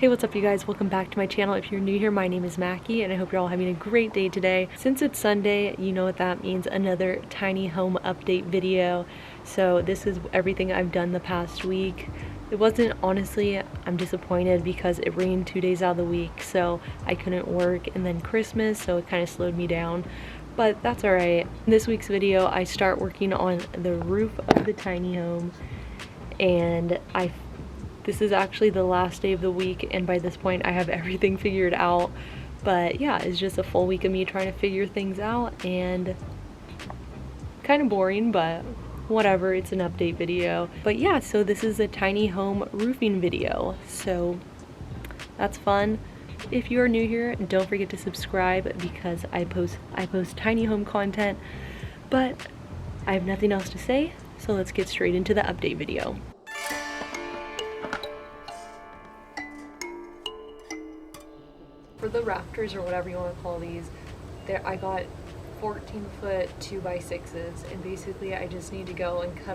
Hey, what's up you guys? Welcome back to my channel. If you're new here, my name is Mackie and I hope you're all having a great day today. Since it's Sunday, you know what that means, another tiny home update video. So this is everything I've done the past week. It wasn't, honestly, I'm disappointed because it rained 2 days out of the week, so I couldn't work, and then Christmas, so it kind of slowed me down. But that's alright. In this week's video, I start working on the roof of the tiny home, and this is actually the last day of the week, and by this point I have everything figured out. But yeah, it's just a full week of me trying to figure things out, and kind of boring, but whatever, it's an update video. But yeah, so this is a tiny home roofing video, so that's fun. If you are new here, don't forget to subscribe because I post tiny home content. But I have nothing else to say, so let's get straight into the update video. For the rafters, or whatever you want to call these, I got 14-foot 2x6s, and basically I just need to go and cut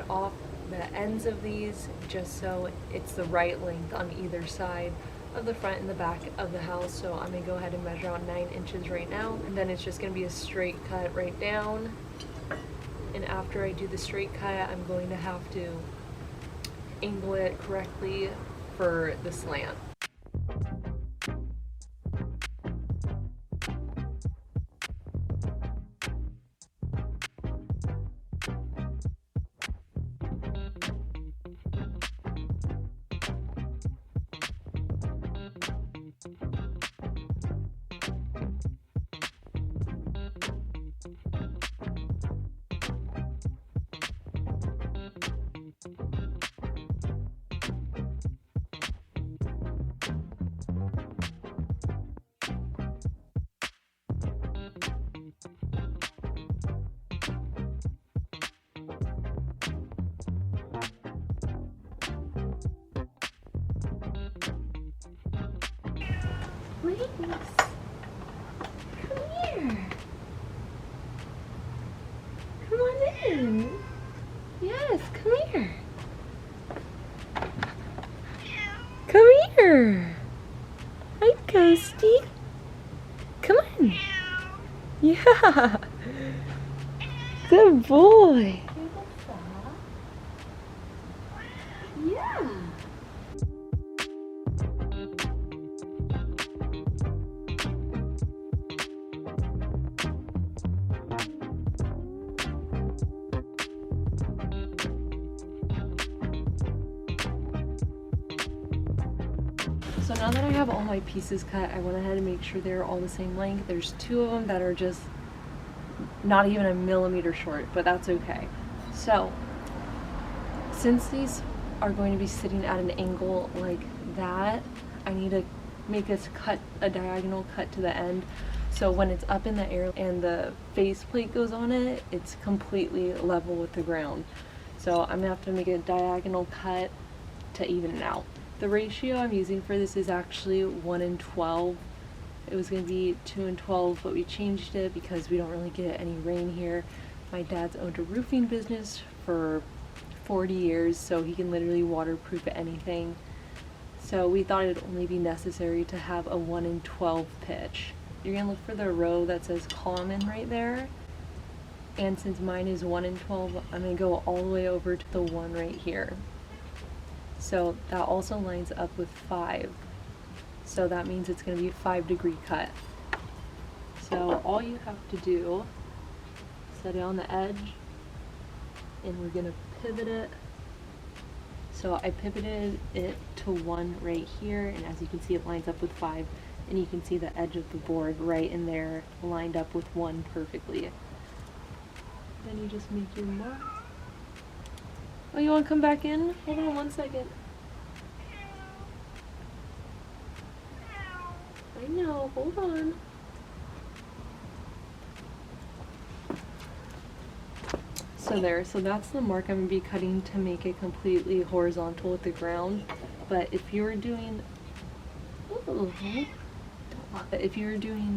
off the ends of these just so it's the right length on either side of the front and the back of the house. So I'm gonna go ahead and measure out 9 inches right now, and then it's just gonna be a straight cut right down. And after I do the straight cut, I'm going to have to angle it correctly for the slant. Please, come here. Come on in. Yes, come here. Come here. Hi, Ghosty. Come on. Yeah. Good boy. Yeah. So now that I have all my pieces cut, I went ahead and make sure they're all the same length. There's 2 of them that are just not even a millimeter short, but that's okay. So since these are going to be sitting at an angle like that, I need to make a diagonal cut to the end, so when it's up in the air and the faceplate goes on it, it's completely level with the ground. So I'm gonna have to make a diagonal cut to even it out. The ratio I'm using for this is actually 1:12. It was going to be 2:12, but we changed it because we don't really get any rain here. My dad's owned a roofing business for 40 years, so he can literally waterproof anything. So we thought it'd only be necessary to have a 1:12 pitch. You're going to look for the row that says common right there. And since mine is 1:12, I'm going to go all the way over to the 1 right here. So that also lines up with 5. So that means it's going to be a 5-degree cut. So all you have to do, set it on the edge, and we're going to pivot it. So I pivoted it to 1 right here, and as you can see, it lines up with 5, and you can see the edge of the board right in there lined up with 1 perfectly. Then you just make your mark. Oh, you want to come back in? Hold on 1 second. I know, hold on. So that's the mark I'm going to be cutting to make it completely horizontal with the ground. But if you were doing,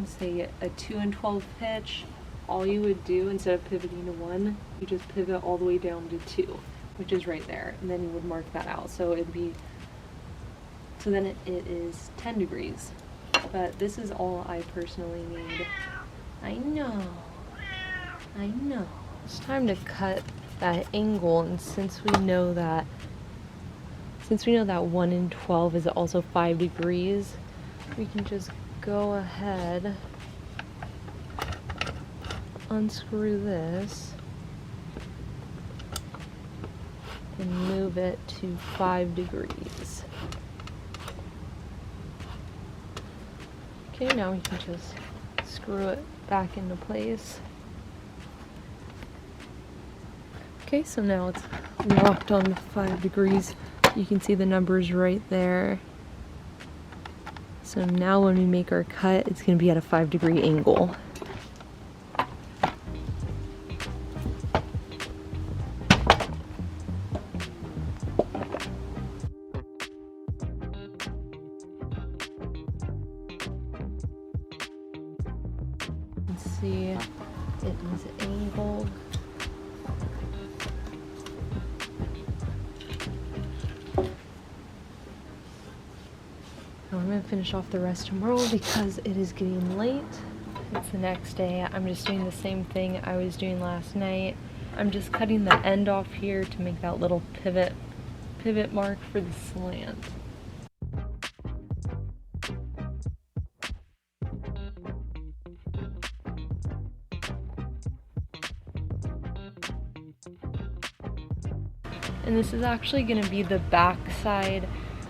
say a 2:12 pitch, all you would do instead of pivoting to 1, you just pivot all the way down to 2, which is right there, and then you would mark that out. So it'd be So then it is 10 degrees. But this is all I personally need. I know. It's time to cut that angle, and since we know that 1 in 12 is also 5 degrees, we can just go ahead, unscrew this, and move it to 5 degrees. Okay, now we can just screw it back into place. Okay, so now it's locked on 5 degrees. You can see the numbers right there. So now when we make our cut, it's going to be at a 5-degree angle. Let's see, it is angled. I'm going to finish off the rest tomorrow because it is getting late. It's the next day. I'm just doing the same thing I was doing last night. I'm just cutting the end off here to make that little pivot mark for the slant. And this is actually going to be the back side,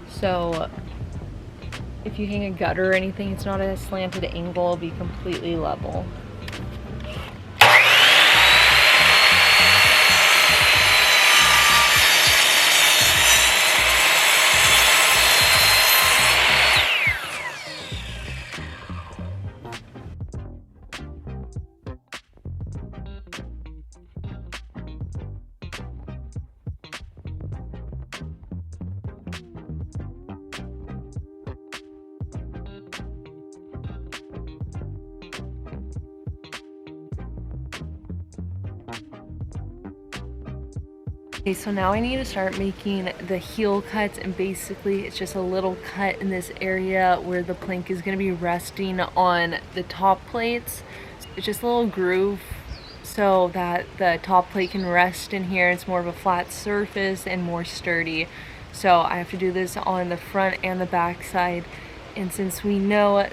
so if you hang a gutter or anything, it's not a slanted angle, it'll be completely level. Okay, so now I need to start making the heel cuts, and basically it's just a little cut in this area where the plank is going to be resting on the top plates. It's just a little groove so that the top plate can rest in here. It's more of a flat surface and more sturdy. So I have to do this on the front and the back side, and since we know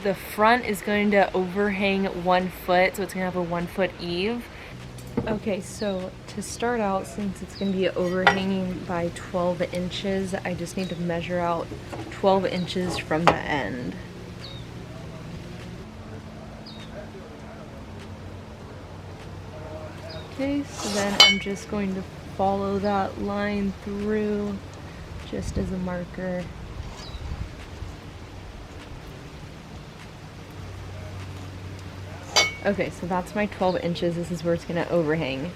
the front is going to overhang 1 foot, so it's going to have a 1 foot eave. Okay, so to start out, since it's going to be overhanging by 12 inches, I just need to measure out 12 inches from the end. Okay, so then I'm just going to follow that line through just as a marker. Okay, so that's my 12 inches. This is where it's going to overhang.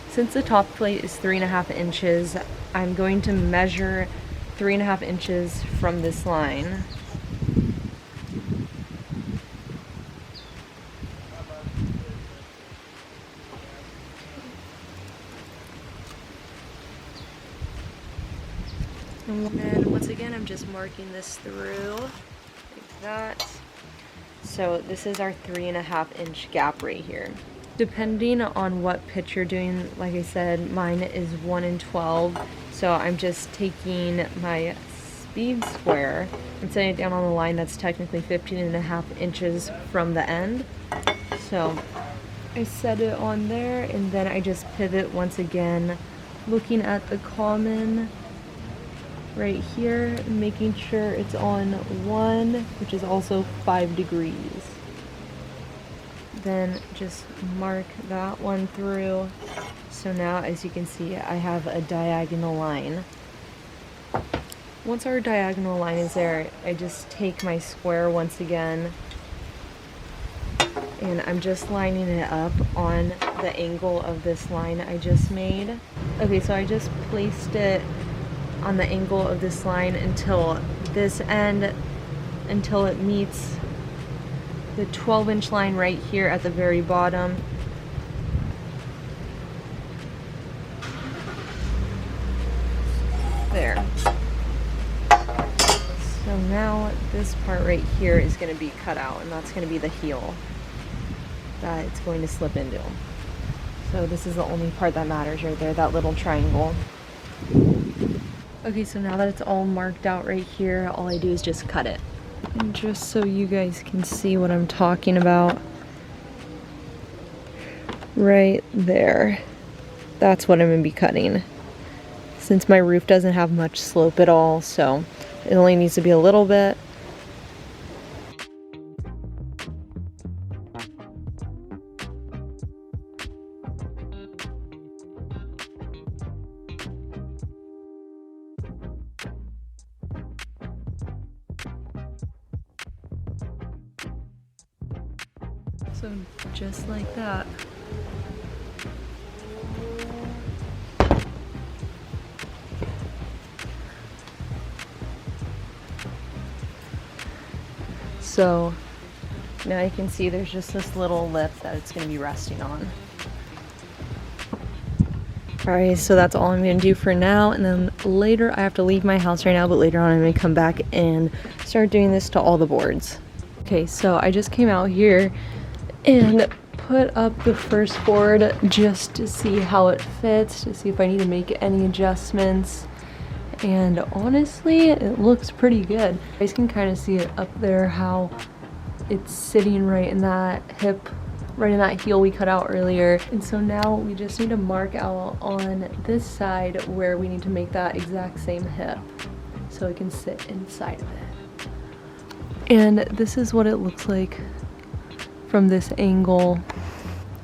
Since the top plate is 3.5 inches, I'm going to measure 3.5 inches from this line. And then once again, I'm just marking this through like that. So this is our 3.5 inch gap right here. Depending on what pitch you're doing, like I said, mine is 1 in 12. So I'm just taking my speed square and setting it down on the line that's technically 15.5 inches from the end. So I set it on there, and then I just pivot once again, looking at the common right here, making sure it's on 1, which is also 5 degrees. Then just mark that one through. So now, as you can see, I have a diagonal line. Once our diagonal line is there, I just take my square once again, and I'm just lining it up on the angle of this line I just made. Okay, so I just placed it on the angle of this line until this end, until it meets the 12-inch line right here at the very bottom. There. now this part right here is going to be cut out, and that's going to be the heel that it's going to slip into. So this is the only part that matters right there, that little triangle. Okay, so now that it's all marked out right here, all I do is just cut it. And just so you guys can see what I'm talking about, right there, that's what I'm going to be cutting. Since my roof doesn't have much slope at all, so it only needs to be a little bit. So just like that. So now you can see there's just this little lip that it's going to be resting on. Alright, so that's all I'm going to do for now, and then later I have to leave my house right now, but later on I'm going to come back and start doing this to all the boards. Okay, so I just came out here and put up the first board just to see how it fits, to see if I need to make any adjustments. And honestly, it looks pretty good. You guys can kind of see it up there, how it's sitting right in that hip, right in that heel we cut out earlier. And so now we just need to mark out on this side where we need to make that exact same hip so it can sit inside of it. And this is what it looks like from this angle.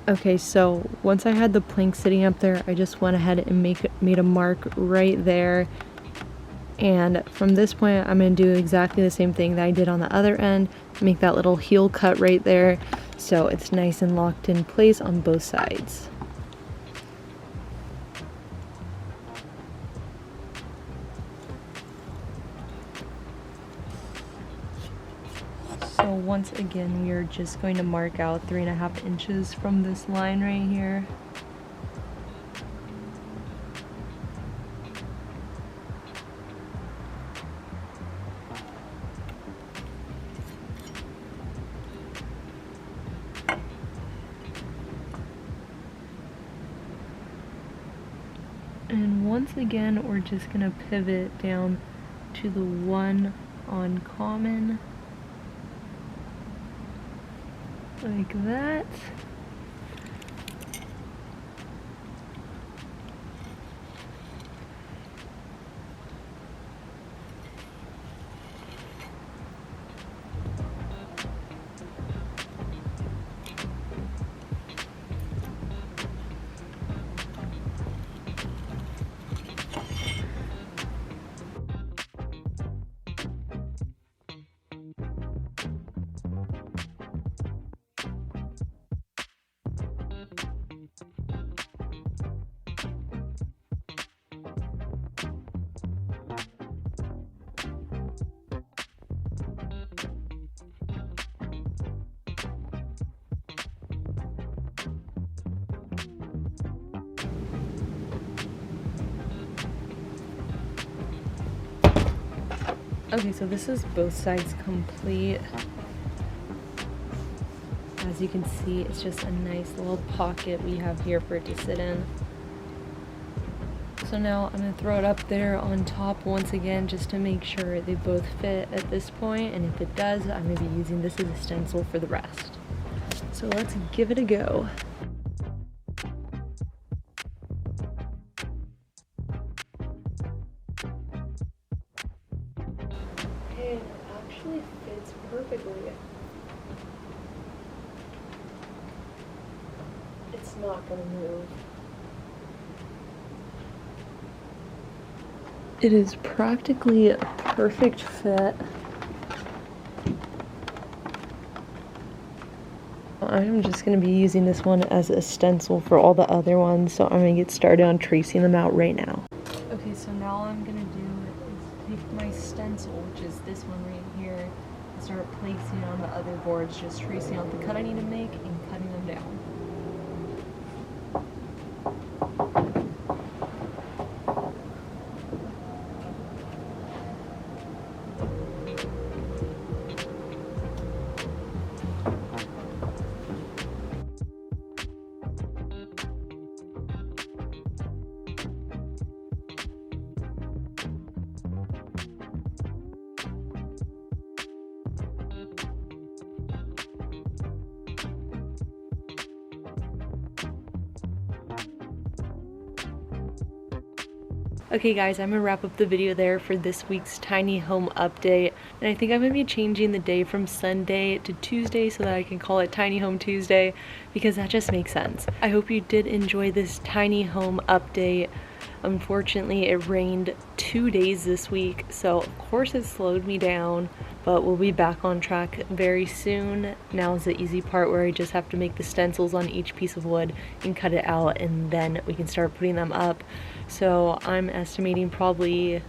Okay, so once I had the plank sitting up there, I just went ahead and made a mark right there. And from this point, I'm going to do exactly the same thing that I did on the other end. Make that little heel cut right there so it's nice and locked in place on both sides. So once again, we are just going to mark out 3.5 inches from this line right here. And once again, we're just gonna pivot down to the one on common, like that. Okay, so this is both sides complete. As you can see, it's just a nice little pocket we have here for it to sit in. So now I'm going to throw it up there on top once again just to make sure they both fit at this point, and if it does, I'm going to be using this as a stencil for the rest. So let's give it a go. It actually fits perfectly. It's not gonna move. It is practically a perfect fit. I'm just gonna be using this one as a stencil for all the other ones, so I'm gonna get started on tracing them out right now. Okay, so now all I'm gonna do is take my stencil, which is this one right here, and start placing on the other boards, just tracing out the cut I need to make and cutting them down. Okay guys, I'm gonna wrap up the video there for this week's tiny home update, and I think I'm gonna be changing the day from Sunday to Tuesday so that I can call it Tiny Home Tuesday, because that just makes sense. I hope you did enjoy this tiny home update. Unfortunately, it rained 2 days this week, so of course it slowed me down, but we'll be back on track very soon. Now is the easy part where I just have to make the stencils on each piece of wood and cut it out, and then we can start putting them up. So I'm estimating probably,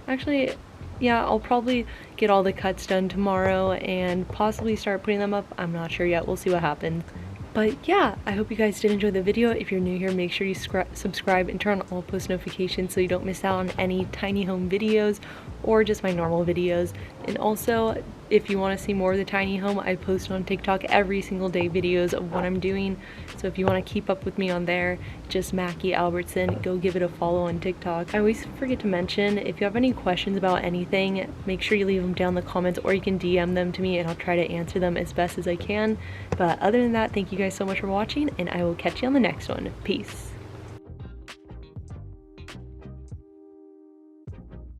actually, yeah, I'll probably get all the cuts done tomorrow and possibly start putting them up. I'm not sure yet, we'll see what happens. But yeah, I hope you guys did enjoy the video. If you're new here, make sure you subscribe and turn on all post notifications so you don't miss out on any tiny home videos or just my normal videos. And also, if you want to see more of the tiny home, I post on TikTok every single day videos of what I'm doing. So if you want to keep up with me on there, just Mackie Albertson, go give it a follow on TikTok. I always forget to mention, if you have any questions about anything, make sure you leave them down in the comments, or you can DM them to me and I'll try to answer them as best as I can. But other than that, thank you guys so much for watching, and I will catch you on the next one. Peace.